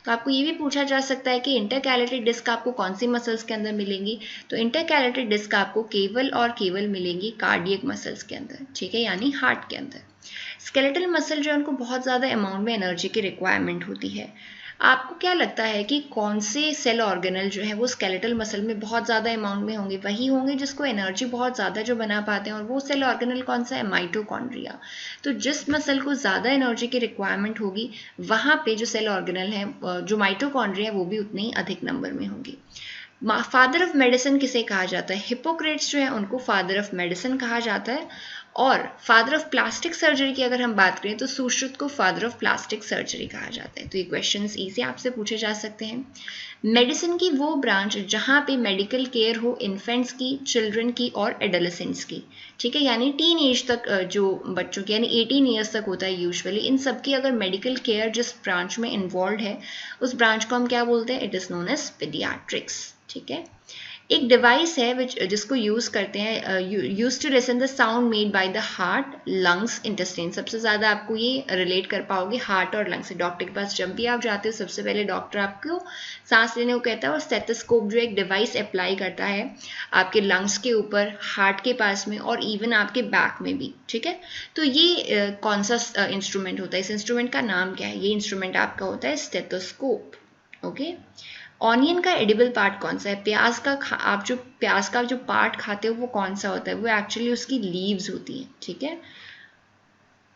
तो आपको ये भी पूछा जा सकता है कि इंटरकैलेटेड डिस्क आपको कौन सी मसल्स के अंदर मिलेंगी, तो इंटरकैलेटेड डिस्क आपको केवल और केवल मिलेंगी कार्डियक मसल्स के अंदर, ठीक है, यानी हार्ट के अंदर। स्केलेटल मसल जो है उनको बहुत ज़्यादा अमाउंट में एनर्जी की रिक्वायरमेंट होती है। आपको क्या लगता है कि कौन से सेल ऑर्गेनल जो है वो स्केलेटल मसल में बहुत ज़्यादा अमाउंट में होंगे? वही होंगे जिसको एनर्जी बहुत ज़्यादा जो बना पाते हैं, और वो सेल ऑर्गेनल कौन सा है, माइटोकॉन्ड्रिया। तो जिस मसल को ज़्यादा एनर्जी की रिक्वायरमेंट होगी वहाँ पे जो सेल ऑर्गेनल है, जो माइटोकॉन्ड्रिया, वो भी उतने ही अधिक नंबर में होंगी। फादर ऑफ मेडिसिन किसे कहा जाता है? हिपोक्रेट्स जो है उनको फादर ऑफ मेडिसिन कहा जाता है। और फादर ऑफ प्लास्टिक सर्जरी की अगर हम बात करें तो सुश्रुत को फादर ऑफ प्लास्टिक सर्जरी कहा जाता है। तो ये क्वेश्चंस इजी आपसे पूछे जा सकते हैं। मेडिसिन की वो ब्रांच जहाँ पे मेडिकल केयर हो इन्फेंट्स की, चिल्ड्रन की और एडोलेसेंट्स की, ठीक है, यानी टीन एज तक जो बच्चों की, यानी 18 ईयर्स तक होता है यूजुअली, इन सब की अगर मेडिकल केयर जिस ब्रांच में इन्वॉल्व है उस ब्रांच को हम क्या बोलते हैं? It is known as paediatrics, ठीक है। एक डिवाइस है जिसको यूज करते हैं, use to listen the sound made by the heart, lungs, intestine. सबसे ज्यादा आपको ये रिलेट कर पाओगे हार्ट और लंग्स से। डॉक्टर के पास जब भी आप जाते हो सबसे पहले डॉक्टर आपको सांस लेने को कहता है और स्टेथोस्कोप जो एक डिवाइस अप्लाई करता है आपके लंग्स के ऊपर, हार्ट के पास में और इवन आपके बैक में भी, ठीक है। तो ये कौन सा इंस्ट्रूमेंट होता है? इस इंस्ट्रूमेंट का नाम क्या है? ये इंस्ट्रूमेंट आपका होता है स्टेथोस्कोप, ओके। ऑनियन का एडिबल पार्ट कौन सा है? प्याज का जो पार्ट खाते हो वो कौन सा होता है? वो एक्चुअली उसकी लीव्स होती हैं, ठीक है।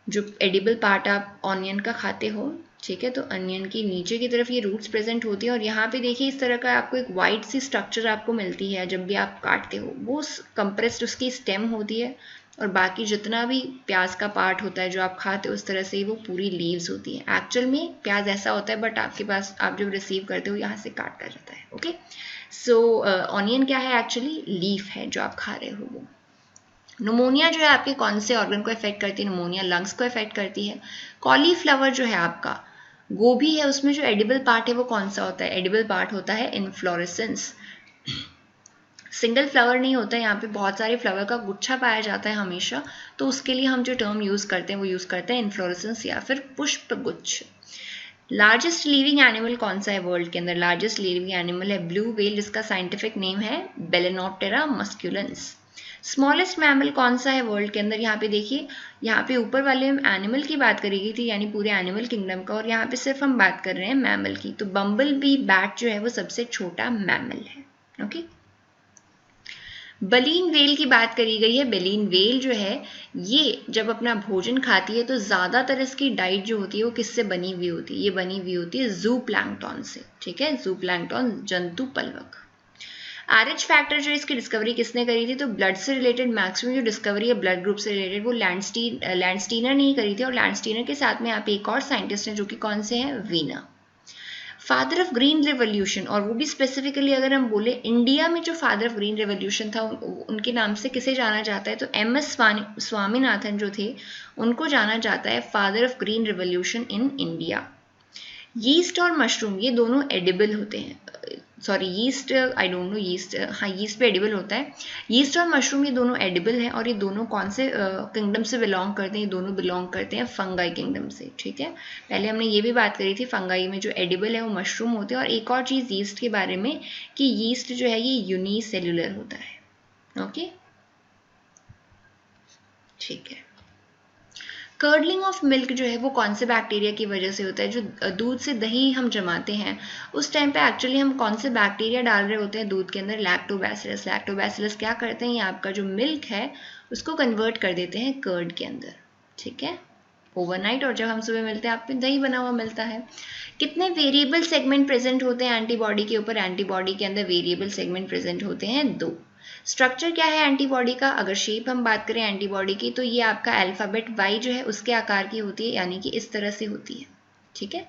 जो एडिबल पार्ट आप ऑनियन का खाते हो, ठीक है, तो अनियन की नीचे की तरफ ये रूट्स प्रेजेंट होती है और यहाँ पे देखिए इस तरह का आपको एक वाइट सी स्ट्रक्चर आपको मिलती है जब भी आप काटते हो। वो कंप्रेस्ड उसकी स्टेम होती है और बाकी जितना भी प्याज का पार्ट होता है जो आप खाते हो उस तरह से वो पूरी लीव्स होती है। एक्चुअल में प्याज ऐसा होता है बट आपके पास आप जब रिसीव करते हो यहाँ से काटा जाता है, ओके। सो ऑनियन क्या है? एक्चुअली लीफ है जो आप खा रहे हो वो। निमोनिया जो है आपके कौन से ऑर्गन को इफेक्ट करती है? निमोनिया लंग्स को इफेक्ट करती है। कॉलीफ्लावर जो है आपका, गोभी है, उसमें जो एडिबल पार्ट है वो कौन सा होता है? एडिबल पार्ट होता है इन्फ्लोरेसेंस। सिंगल फ्लावर नहीं होता है, यहाँ पे बहुत सारे फ्लावर का गुच्छा पाया जाता है हमेशा, तो उसके लिए हम जो टर्म यूज करते हैं वो यूज करते हैं इन्फ्लोरेसेंस या फिर पुष्प गुच्छ। लार्जेस्ट लिविंग एनिमल कौन सा है वर्ल्ड के अंदर? लार्जेस्ट लिविंग एनिमल है ब्लू व्हेल, जिसका साइंटिफिक नेम है बेलेनोप्टेरा मस्कुलेंस। स्मॉलेस्ट मैमल कौन सा है वर्ल्ड के अंदर? यहाँ पे देखिए, यहाँ पे ऊपर वाले एनिमल की बात करी गई थी यानी पूरे एनिमल किंगडम का, और यहाँ पे सिर्फ हम बात कर रहे हैं मैमल की। तो बम्बल बी बैट जो है वो सबसे छोटा मैमल है, ओके। बलीन वेल की बात करी गई है। बलीन वेल जो है ये जब अपना भोजन खाती है तो ज़्यादातर इसकी डाइट जो होती है वो किससे बनी हुई होती है? ये बनी हुई होती है जू प्लैंक्टन से, ठीक है, जू प्लैंक्टन, जंतु पलवक। RH फैक्टर जो इसकी डिस्कवरी किसने करी थी? तो ब्लड से रिलेटेड मैक्सिमम जो डिस्कवरी है ब्लड ग्रुप से रिलेटेड वो लैंडस्टीनर ने ही करी थी, और लैंडस्टीनर के साथ में यहाँ पे एक और साइंटिस्ट हैं जो कि कौन से हैं? Veena. Father of green revolution, और वो भी स्पेसिफिकली अगर हम बोले इंडिया में जो फादर ऑफ ग्रीन रेवोल्यूशन था उनके नाम से किसे जाना जाता है? तो MS स्वामीनाथन जो थे उनको जाना जाता है father of green revolution in India. Yeast और मशरूम ये दोनों एडिबल होते हैं, sorry yeast I don't know, yeast हाँ यीस्ट पे एडिबल होता है। यीस्ट और मशरूम ये दोनों एडिबल हैं और ये दोनों कौन से किंगडम से बिलोंग करते हैं? ये दोनों बिलोंग करते हैं फंगाई किंगडम से, ठीक है। पहले हमने ये भी बात करी थी फंगाई में जो एडिबल है वो मशरूम होते हैं। और एक और चीज़ यीस्ट के बारे में कि यीस्ट जो है ये यूनिसेल्युलर होता है, ओके, ठीक है। कर्डलिंग ऑफ मिल्क जो है वो कौन से बैक्टीरिया की वजह से होता है? जो दूध से दही हम जमाते हैं उस टाइम पे एक्चुअली हम कौन से बैक्टीरिया डाल रहे होते हैं दूध के अंदर? लैक्टोबैसिलस। लैक्टोबैसिलस क्या करते हैं? ये आपका जो मिल्क है उसको कन्वर्ट कर देते हैं कर्ड के अंदर, ठीक है, ओवरनाइट, और जब हम सुबह मिलते हैं आपको दही बना हुआ मिलता है। कितने वेरिएबल सेगमेंट प्रेजेंट होते हैं एंटीबॉडी के ऊपर? एंटीबॉडी के अंदर वेरिएबल सेगमेंट प्रेजेंट होते हैं 2। स्ट्रक्चर क्या है एंटीबॉडी का? अगर शेप हम बात करें एंटीबॉडी की तो ये आपका अल्फाबेट Y जो है उसके आकार की होती है, यानी कि इस तरह से होती है, ठीक है।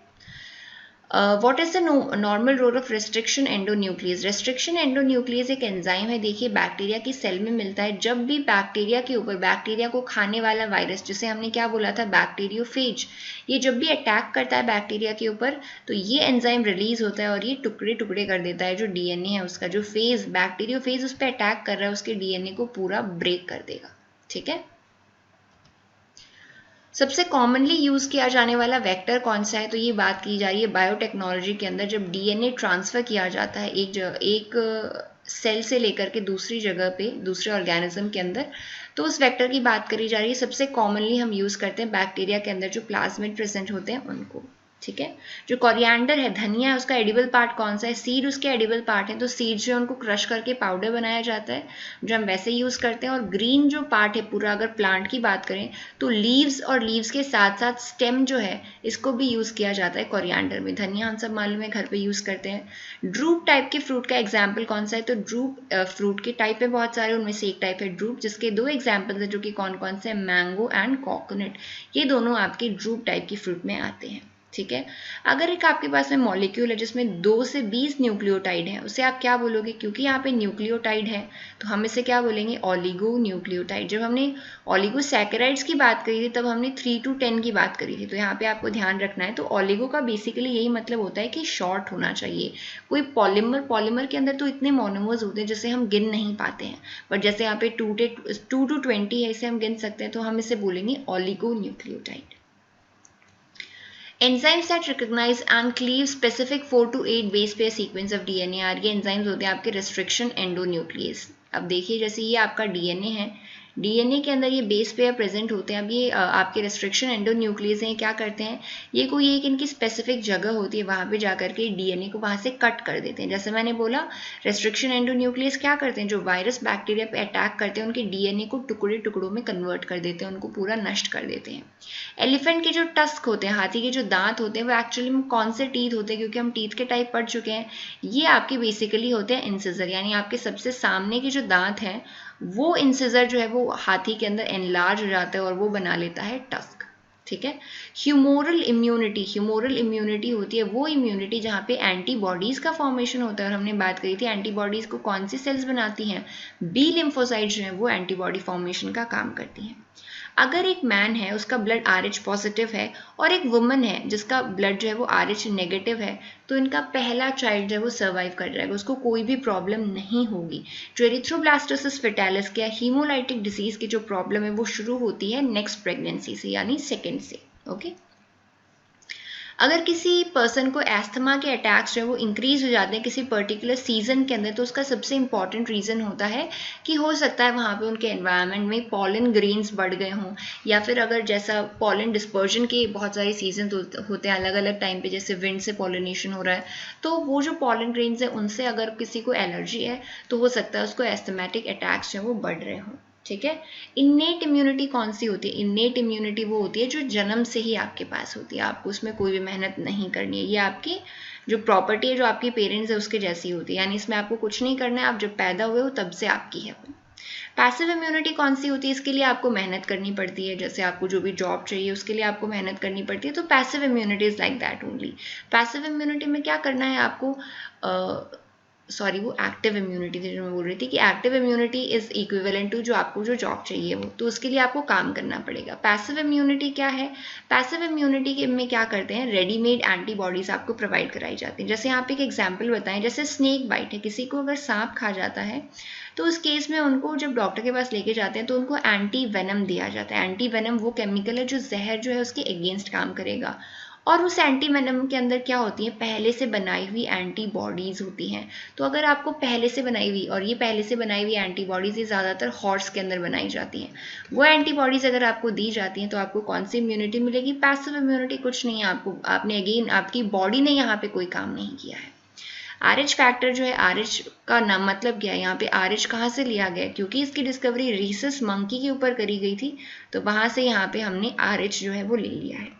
What is the normal role of restriction endonuclease? Restriction endonuclease एक एंजाइम है, देखिए बैक्टीरिया की सेल में मिलता है। जब भी बैक्टीरिया के ऊपर बैक्टीरिया को खाने वाला वायरस, जिसे हमने क्या बोला था, बैक्टीरियोफेज, ये जब भी अटैक करता है बैक्टीरिया के ऊपर तो ये एंजाइम रिलीज होता है और ये टुकड़े टुकड़े कर देता है जो डीएनए है उसका, जो फेज बैक्टीरियोफेज उस पर अटैक कर रहा है उसके डीएनए को पूरा ब्रेक कर देगा। ठीक है, सबसे कॉमनली यूज किया जाने वाला वेक्टर कौन सा है? तो ये बात की जा रही है बायोटेक्नोलॉजी के अंदर, जब डीएनए ट्रांसफर किया जाता है एक सेल से लेकर के दूसरी जगह पे, दूसरे ऑर्गेनिज्म के अंदर, तो उस वेक्टर की बात करी जा रही है। सबसे कॉमनली हम यूज करते हैं बैक्टीरिया के अंदर जो प्लाज्मिड प्रेजेंट होते हैं उनको। ठीक है, जो कोरिएंडर है, धनिया है, उसका एडिबल पार्ट कौन सा है? सीड उसके एडिबल पार्ट है, तो सीड जो है उनको क्रश करके पाउडर बनाया जाता है जो हम वैसे यूज करते हैं। और ग्रीन जो पार्ट है पूरा, अगर प्लांट की बात करें तो लीव्स और लीव्स के साथ साथ स्टेम जो है इसको भी यूज किया जाता है कोरिएंडर में। धनिया हम सब मालूम है घर पे यूज करते हैं। ड्रूप टाइप के फ्रूट का एग्जाम्पल कौन सा है? तो ड्रूप फ्रूट के टाइप है बहुत सारे, उनमें से एक टाइप है ड्रूप, जिसके दो एग्जाम्पल्स है जो कि कौन कौन से, मैंगो एंड कोकोनट। ये दोनों आपके ड्रूप टाइप की फ्रूट में आते हैं। ठीक है, अगर एक आपके पास में मॉलिक्यूल है जिसमें 2 से 20 न्यूक्लियोटाइड है, उसे आप क्या बोलोगे? क्योंकि यहाँ पे न्यूक्लियोटाइड है तो हम इसे क्या बोलेंगे? Oligo nucleotide. जब हमने ऑलिगोसैकेराइड्स की बात करी थी तब हमने 3 to 10 की बात करी थी, तो यहाँ पे आपको ध्यान रखना है। तो ऑलिगो का बेसिकली यही मतलब होता है कि शॉर्ट होना चाहिए। कोई पॉलीमर के अंदर तो इतने मोनोमर्स होते हैं जिसे हम गिन नहीं पाते हैं, बट जैसे यहाँ पे 2 to 20 है, इसे हम गिन सकते हैं, तो हम इसे बोलेंगे oligo nucleotide. Enzymes that recognize and cleave specific 4 to 8 base pair sequence of DNA are ये enzymes होते हैं आपके restriction endonuclease। अब देखिए जैसे ये आपका डीएनए है, डीएनए के अंदर ये बेस पेयर प्रेजेंट होते हैं। अब ये आपके रेस्ट्रिक्शन एंडोन्यूक्लियस हैं, क्या करते हैं, ये कोई एक इनकी स्पेसिफिक जगह होती है, वहां पे जाकर के डीएनए को वहां से कट कर देते हैं। जैसे मैंने बोला रेस्ट्रिक्शन एंडोन्यूक्लियस क्या करते हैं, जो वायरस बैक्टीरिया पे अटैक करते हैं उनके डीएनए को टुकड़े टुकड़ों में कन्वर्ट कर देते हैं, उनको पूरा नष्ट कर देते हैं। एलिफेंट के जो टस्क होते हैं, हाथी के जो दांत होते हैं, वो एक्चुअली में कौन से टीथ होते हैं, क्योंकि हम टीथ के टाइप पढ़ चुके हैं, ये आपके बेसिकली होते हैं इंसिजर, यानी आपके सबसे सामने के जो दांत हैं वो इंसिजर जो है वो हाथी के अंदर एनलार्ज हो जाता है और वो बना लेता है टस्क। ठीक है, ह्यूमोरल इम्यूनिटी होती है वो इम्यूनिटी जहाँ पे एंटीबॉडीज का फॉर्मेशन होता है। और हमने बात करी थी एंटीबॉडीज को कौन सी सेल्स बनाती हैं, बी लिम्फोसाइट जो है वो एंटीबॉडी फॉर्मेशन का काम करती हैं। अगर एक मैन है उसका ब्लड RH पॉजिटिव है और एक वुमन है जिसका ब्लड जो है वो RH नेगेटिव है, तो इनका पहला चाइल्ड जो है वो सर्वाइव कर जाएगा, उसको कोई भी प्रॉब्लम नहीं होगी। जो एरिथ्रोब्लास्टोसिस फेटालिस या हीमोलाइटिक डिजीज की जो प्रॉब्लम है वो शुरू होती है नेक्स्ट प्रेगनेंसी से, यानी सेकेंड से। ओके, अगर किसी पर्सन को एस्थमा के अटैक्स जो है वो इंक्रीज हो जाते हैं किसी पर्टिकुलर सीजन के अंदर, तो उसका सबसे इंपॉर्टेंट रीज़न होता है कि हो सकता है वहाँ पे उनके एनवायरनमेंट में पॉलन ग्रेन्स बढ़ गए हों, या फिर अगर जैसा पॉलन डिस्पर्जन के बहुत सारे सीजन होते हैं अलग अलग टाइम पे, जैसे विंड से पॉलिनेशन हो रहा है, तो वो जो पॉलन ग्रेन्स है उनसे अगर किसी को एलर्जी है तो हो सकता है उसको एस्थमेटिक अटैक्स जो है वो बढ़ रहे हों। ठीक है, इन्नेट इम्यूनिटी कौन सी होती है? इन्नेट इम्यूनिटी वो होती है जो जन्म से ही आपके पास होती है, आपको उसमें कोई भी मेहनत नहीं करनी है। ये आपकी जो प्रॉपर्टी है जो आपके पेरेंट्स है उसके जैसी होती है, यानी इसमें आपको कुछ नहीं करना है, आप जब पैदा हुए हो तब से आपकी है वो। पैसिव इम्यूनिटी कौन सी होती है? इसके लिए आपको मेहनत करनी पड़ती है, जैसे आपको जो भी जॉब चाहिए उसके लिए आपको मेहनत करनी पड़ती है, तो passive immunity is like that only. Passive immunity में क्या करना है आपको, वो एक्टिव इम्यूनिटी थी जो मैं बोल रही थी कि active immunity is equivalent to जो आपको जो जॉब चाहिए वो, तो उसके लिए आपको काम करना पड़ेगा। पैसिव इम्यूनिटी क्या है? पैसिव इम्यूनिटी में क्या करते हैं, रेडीमेड एंटीबॉडीज आपको प्रोवाइड कराई जाती है। जैसे यहाँ पे एक एग्जांपल बताएं, जैसे स्नेक बाइट है, किसी को अगर सांप खा जाता है तो उस केस में उनको जब डॉक्टर के पास लेके जाते हैं तो उनको एंटी वेनम दिया जाता है। एंटी वेनम वो केमिकल है जो जहर जो है उसके अगेंस्ट काम करेगा, और उस एंटी वेनम के अंदर क्या होती है, पहले से बनाई हुई एंटीबॉडीज होती हैं। तो अगर आपको पहले से बनाई हुई, और ये पहले से बनाई हुई एंटीबॉडीज ये ज़्यादातर हॉर्स के अंदर बनाई जाती हैं, वो एंटीबॉडीज अगर आपको दी जाती हैं तो आपको कौन सी इम्यूनिटी मिलेगी? Passive immunity. कुछ नहीं, आपने अगेन आपकी बॉडी ने यहाँ पे कोई काम नहीं किया है। RH फैक्टर जो है, RH का नाम मतलब क्या है, यहाँ पे RH कहाँ से लिया गया? क्योंकि इसकी डिस्कवरी रीसस मंकी के ऊपर करी गई थी, तो वहां से यहाँ पे हमने RH जो है वो ले लिया है।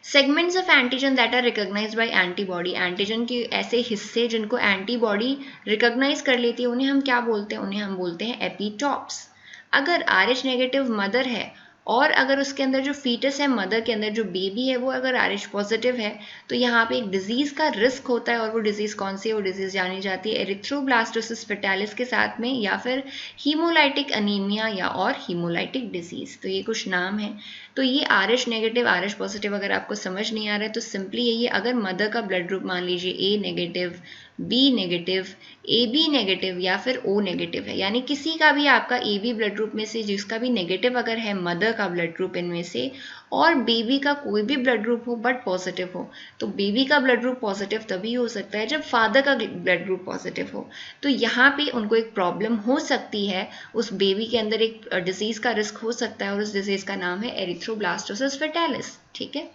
Segments of antigen that are recognised by antibody, antigen के ऐसे हिस्से जिनको एंटीबॉडी रिकॉग्नाइज कर लेती है उन्हें हम क्या बोलते हैं? उन्हें हम बोलते हैं एपिटॉप्स। अगर RH नेगेटिव मदर है और अगर उसके अंदर जो फीटस है, मदर के अंदर जो बेबी है, वो अगर RH पॉजिटिव है तो यहाँ पे एक डिजीज का रिस्क होता है। और वो डिजीज कौन सी है? वो डिजीज जानी जाती है एरिथ्रोब्लास्टोसिस फेटालिस के साथ में, या फिर हीमोलाइटिक अनीमिया या और हीमोलाइटिक डिजीज। तो ये कुछ नाम है। तो ये RH नेगेटिव, RH पॉजिटिव अगर आपको समझ नहीं आ रहा है तो सिंपली यही है, अगर मदर का ब्लड ग्रुप मान लीजिए A negative, B negative, AB negative या फिर O नेगेटिव है, यानी किसी का भी आपका AB ब्लड ग्रुप में से जिसका भी नेगेटिव अगर है मदर का ब्लड ग्रुप इनमें से, और बेबी का कोई भी ब्लड ग्रुप हो बट पॉजिटिव हो, तो बेबी का ब्लड ग्रुप पॉजिटिव तभी हो सकता है जब फादर का ब्लड ग्रुप पॉजिटिव हो। तो यहाँ पे उनको एक प्रॉब्लम हो सकती है, उस बेबी के अंदर एक डिजीज का रिस्क हो सकता है और उस डिजीज का नाम है एरिथ्रोब्लास्टोसिस फेटालिस। ठीक है,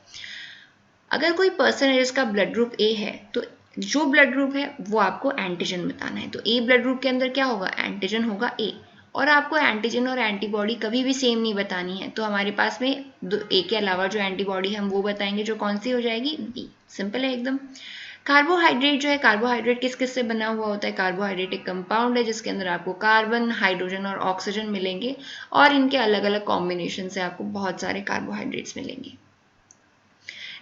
अगर कोई पर्सन है जिसका ब्लड ग्रुप A है तो जो ब्लड ग्रुप है वो आपको एंटीजन बताना है। तो A ब्लड ग्रुप के अंदर क्या होगा? एंटीजन होगा A, और आपको एंटीजन और एंटीबॉडी कभी भी सेम नहीं बतानी है। तो हमारे पास में A के अलावा जो एंटीबॉडी हम वो बताएंगे, जो कौन सी हो जाएगी? B। सिंपल है एकदम। कार्बोहाइड्रेट जो है, कार्बोहाइड्रेट किस किस से बना हुआ होता है? कार्बोहाइड्रेट एक कंपाउंड है जिसके अंदर आपको कार्बन, हाइड्रोजन और ऑक्सीजन मिलेंगे, और इनके अलग अलग कॉम्बिनेशन से आपको बहुत सारे कार्बोहाइड्रेट्स मिलेंगे।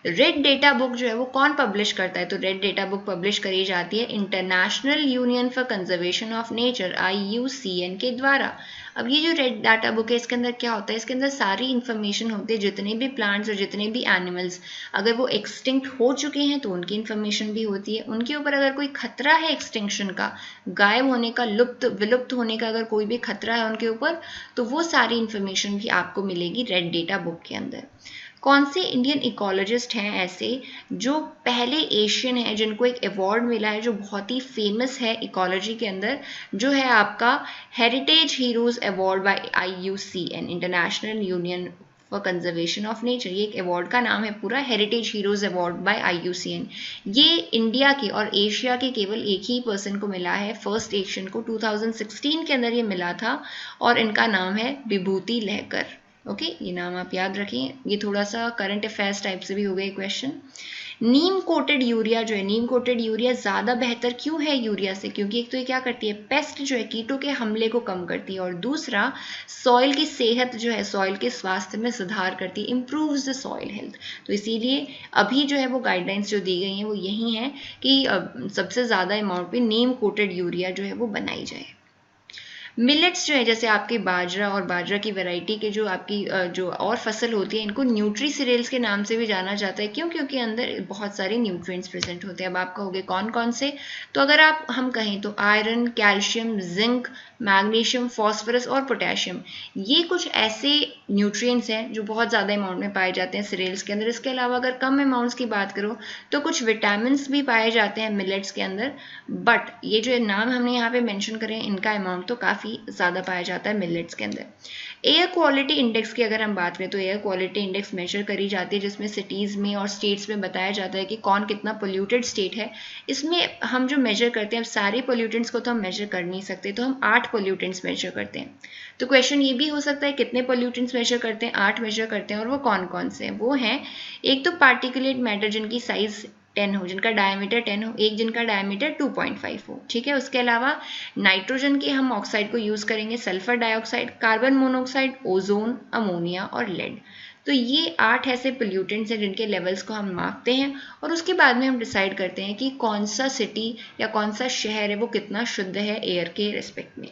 रेड डेटा बुक जो है वो कौन पब्लिश करता है? तो रेड डेटा बुक पब्लिश करी जाती है international union for conservation of nature IUCN के द्वारा। अब ये जो रेड डाटा बुक है इसके अंदर क्या होता है? इसके अंदर सारी इन्फॉर्मेशन होती है, जितने भी प्लांट्स और जितने भी एनिमल्स अगर वो एक्सटिंक्ट हो चुके हैं तो उनकी इन्फॉर्मेशन भी होती है, उनके ऊपर अगर कोई खतरा है एक्सटिंक्शन का, गायब होने का, विलुप्त होने का अगर कोई भी खतरा है उनके ऊपर, तो वो सारी इन्फॉर्मेशन भी आपको मिलेगी रेड डेटा बुक के अंदर। कौन से इंडियन इकोलॉजिस्ट हैं ऐसे जो पहले एशियन हैं जिनको एक अवार्ड मिला है जो बहुत ही फेमस है इकोलॉजी के अंदर, जो है आपका heritage heroes award bye IUCN, international union for conservation of nature. ये एक अवार्ड का नाम है पूरा, heritage heroes award bye IUCN। ये इंडिया के और एशिया के केवल एक ही पर्सन को मिला है, फर्स्ट एशियन को 2016 के अंदर ये मिला था, और इनका नाम है विभूति लहकर। ओके, ये नाम आप याद रखें। ये थोड़ा सा करंट अफेयर्स टाइप से भी हो गया क्वेश्चन। नीम कोटेड यूरिया जो है, नीम कोटेड यूरिया ज़्यादा बेहतर क्यों है यूरिया से? क्योंकि एक तो ये क्या करती है, पेस्ट जो है, कीटों के हमले को कम करती है, और दूसरा सॉइल की सेहत जो है, सॉइल के स्वास्थ्य में सुधार करती है, इम्प्रूव्स द सॉइल हेल्थ। तो इसीलिए अभी जो है वो गाइडलाइंस जो दी गई हैं वो यही हैं कि सबसे ज़्यादा अमाउंट पे नीम कोटेड यूरिया जो है वो बनाई जाए। मिलेट्स जो है, जैसे आपके बाजरा और बाजरा की वैरायटी के जो आपकी जो और फसल होती है, इनको न्यूट्री सीरियल्स के नाम से भी जाना जाता है। क्यों? क्योंकि अंदर बहुत सारे न्यूट्रिएंट्स प्रेजेंट होते हैं। अब आप कहोगे कौन कौन से? तो अगर हम कहें तो iron, calcium, zinc, magnesium, phosphorus और पोटेशियम, ये कुछ ऐसे न्यूट्रिएंट्स हैं जो बहुत ज़्यादा अमाउंट में पाए जाते हैं सीरियल्स के अंदर। इसके अलावा अगर कम अमाउंट्स की बात करो तो कुछ विटामिन भी पाए जाते हैं मिलेट्स के अंदर, बट ये जो नाम हमने यहाँ पे मेंशन करे हैं इनका अमाउंट तो काफ़ी ज़्यादा पाया जाता है मिलेट्स के अंदर। एयर क्वालिटी इंडेक्स की अगर हम बात करें तो एयर क्वालिटी इंडेक्स मेजर करी जाती है, जिसमें सिटीज़ में और स्टेट्स में बताया जाता है कि कौन कितना पोल्यूटेड स्टेट है। इसमें हम जो मेजर करते हैं, अब सारे पोल्यूटेंट्स को तो हम मेजर कर नहीं सकते, तो हम 8 पोल्यूटेंट्स मेजर करते हैं। तो क्वेश्चन ये भी हो सकता है कितने पोल्यूटेंट्स मेजर करते हैं? 8 मेजर करते हैं। और वो कौन कौन से हैं? वो हैं, एक तो पार्टिकुलेट मैटर जिनकी साइज 10 हो, जिनका डायमीटर 10 हो, एक जिनका डायमीटर 2.5 हो। ठीक है, उसके अलावा नाइट्रोजन के हम ऑक्साइड को यूज करेंगे, sulphur dioxide, carbon monoxide, ozone, ammonia और लेड। तो ये 8 ऐसे पोल्यूटेंट्स हैं जिनके लेवल्स को हम मापते हैं, और उसके बाद में हम डिसाइड करते हैं कि कौन सा सिटी या कौन सा शहर है वो कितना शुद्ध है एयर के रिस्पेक्ट में।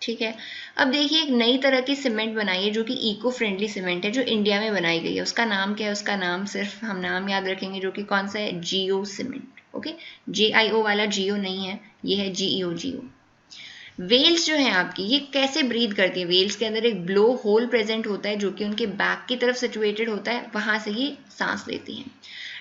ठीक है, अब देखिए एक नई तरह की सीमेंट बनाई है जो कि इको फ्रेंडली सीमेंट है, जो इंडिया में बनाई गई है। उसका नाम क्या है? उसका नाम सिर्फ हम नाम याद रखेंगे, जो कि कौन सा है? जियो सीमेंट। ओके, JIO वाला जियो नहीं है, ये है जियो। वेल्स जो है आपकी, ये कैसे ब्रीथ करती है? वेल्स के अंदर एक ब्लो होल प्रेजेंट होता है जो कि उनके बैक की तरफ सिचुएटेड होता है, वहां से ये सांस लेती हैं।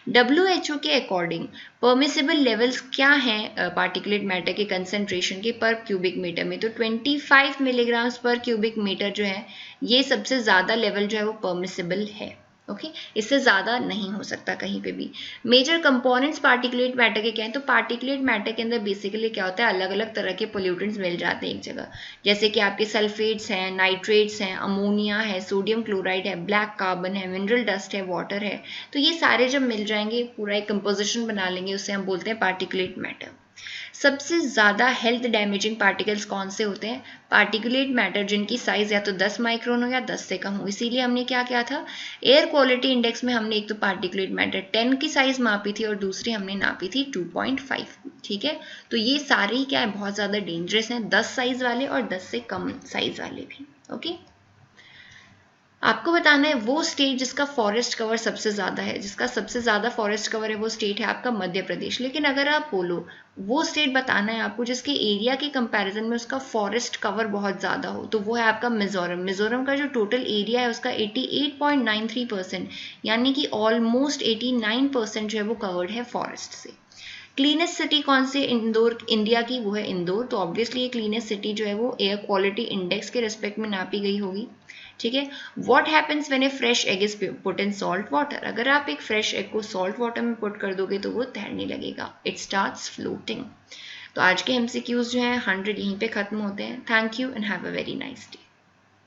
WHO के अकॉर्डिंग परमिसिबल लेवल्स क्या हैं पार्टिकुलेट मैटर के कंसेंट्रेशन के पर क्यूबिक मीटर में? तो 25 मिलीग्राम्स पर क्यूबिक मीटर जो है ये सबसे ज़्यादा लेवल जो है वो परमिसिबल है। ओके, इससे ज़्यादा नहीं हो सकता कहीं पे भी। मेजर कंपोनेंट्स पार्टिकुलेट मैटर के क्या हैं? तो पार्टिकुलेट मैटर के अंदर बेसिकली क्या होता है, अलग अलग तरह के पोल्यूटेंट्स मिल जाते हैं एक जगह, जैसे कि आपके सल्फेट्स हैं, नाइट्रेट्स हैं, अमोनिया है, सोडियम क्लोराइड है, ब्लैक कार्बन है, मिनरल डस्ट है, वाटर है। तो ये सारे जब मिल जाएंगे पूरा एक कंपोजिशन बना लेंगे, उससे हम बोलते हैं पार्टिकुलेट मैटर। सबसे ज़्यादा हेल्थ डैमेजिंग पार्टिकल्स कौन से होते हैं? पार्टिकुलेट मैटर जिनकी साइज या तो 10 माइक्रोन हो या 10 से कम हो। इसीलिए हमने क्या किया था, एयर क्वालिटी इंडेक्स में हमने एक तो पार्टिकुलेट मैटर 10 की साइज मापी थी और दूसरी हमने नापी थी 2.5। ठीक है, तो ये सारे ही क्या है, बहुत ज़्यादा डेंजरस हैं, 10 साइज वाले और 10 से कम साइज वाले भी। ओके, आपको बताना है वो स्टेट जिसका फॉरेस्ट कवर सबसे ज़्यादा है, जिसका सबसे ज़्यादा फॉरेस्ट कवर है वो स्टेट है आपका मध्य प्रदेश। लेकिन अगर आप बोलो वो स्टेट बताना है आपको जिसके एरिया के कंपैरिजन में उसका फॉरेस्ट कवर बहुत ज़्यादा हो, तो वो है आपका मिजोरम। मिजोरम का जो टोटल एरिया है उसका 88.93%, यानी कि ऑलमोस्ट 89% जो है वो कवर्ड है फॉरेस्ट से। क्लीनेस्ट सिटी कौन सी इंदौर इंडिया की? वो है इंदौर। तो ऑब्वियसली ये क्लीनेस्ट सिटी जो है वो एयर क्वालिटी इंडेक्स के रिस्पेक्ट में नापी गई होगी। ठीक है, what happens when A fresh egg is put in salt water? अगर आप एक फ्रेश एग को सॉल्ट वाटर में पुट कर दोगे तो वो तैरने लगेगा, इट स्टार्ट्स फ्लोटिंग। तो आज के MCQs जो हैं 100 यहीं पे खत्म होते हैं। Thank you and have a very nice day.